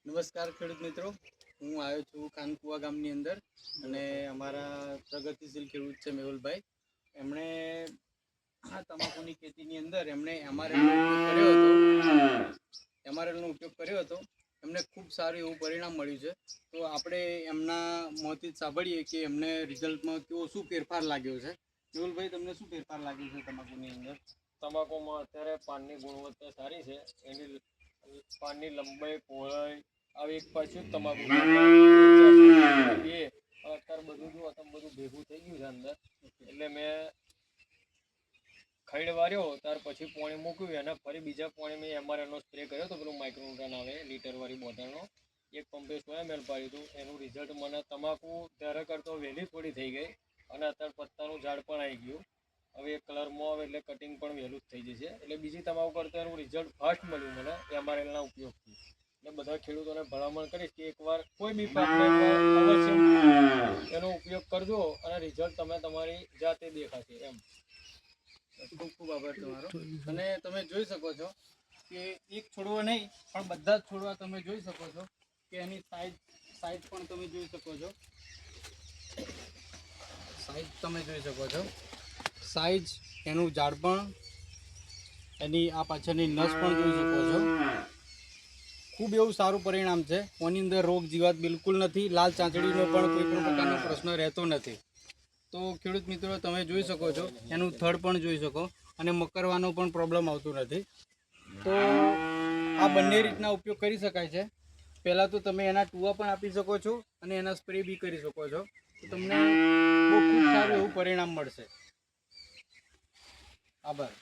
નમસ્કાર ખેડૂત મિત્રો, હું આવ્યો છું ખાનકુવા ગામની અંદર અને અમારા પ્રગતિશીલ ખેડૂત છે મેહુલભાઈ. એમણે આ તમાકુની ખેતીની અંદર એમણે એમઆરએલનો ઉપયોગ કર્યો હતો. એમને ખૂબ સારું એવું પરિણામ મળ્યું છે. તો આપણે એમના મોંથી જ સાંભળીએ કે એમને રિઝલ્ટમાં શું ફેરફાર લાગ્યો છે. મેહુલભાઈ, તમને શું ફેરફાર લાગ્યો છે તમાકુની અંદર? તમાકુમાં અત્યારે પાનની ગુણવત્તા સારી છે. એની પાનની લંબાઈ, પહોળાઈ આવી એક પાછું તમાકુ અત્યારે બધું જો બધું ભેગું થઈ ગયું છે અંદર. એટલે મેં ખૈડ વાર્યો ત્યાર પછી પાણી મૂક્યું, એના ફરી બીજા પાણી મેં એમઆરએલનો સ્પ્રે કર્યો તો પેલું માઇક્રોન્યુટ્રન આવે લીટરવાળી બોટલનો, એક પંપે 100 ml પાડ્યું હતું. એનું રિઝલ્ટ મને તમાકુ ત્યારે કરતો વહેલી થોડી થઈ ગઈ અને અત્યારે પત્તાનું ઝાડ પણ આવી ગયું. હવે એ કલરમાં આવે એટલે કટિંગ પણ વહેલું જ થઈ જશે. એટલે બીજી તમાકુ કરતાં એનું રિઝલ્ટ ફાસ્ટ મળ્યું મને એમઆરએલના ઉપયોગથી. એટલે બધા ખેડૂતોને ભલામણ કરીશ કે એકવાર કોઈ બી પાકને અવશ્ય એનો ઉપયોગ કરજો અને રિઝલ્ટ તમે તમારી જાતે દેખાશે. એમ ખૂબ ખૂબ આભાર તમારો. અને તમે જોઈ શકો છો કે એક છોડવો નહીં પણ બધા જ છોડવા તમે જોઈ શકો છો કે એની સાઈઝ પણ તમે જોઈ શકો છો. સાઈઝ એનું ઝાડ પણ, એની આ પાછળની નસ પણ જોઈ શકો છો. ખૂબ એવું સારું પરિણામ છે. આની અંદર રોગ જીવાત બિલકુલ નથી. લાલ ચાંચડીનો પણ કોઈ પણ પ્રકારનો પ્રશ્ન રહેતો નથી. તો ખેડૂત મિત્રો, તમે જોઈ શકો છો, એનું થડ પણ જોઈ શકો અને મકરવાનો પણ પ્રોબ્લેમ આવતું નથી. તો આ બંને રીતના ઉપયોગ કરી શકાય છે. પહેલાં તો તમે એના ટૂવા પણ આપી શકો છો અને એના સ્પ્રે બી કરી શકો છો. તો તમને ખૂબ સારું એવું પરિણામ મળશે. આભાર.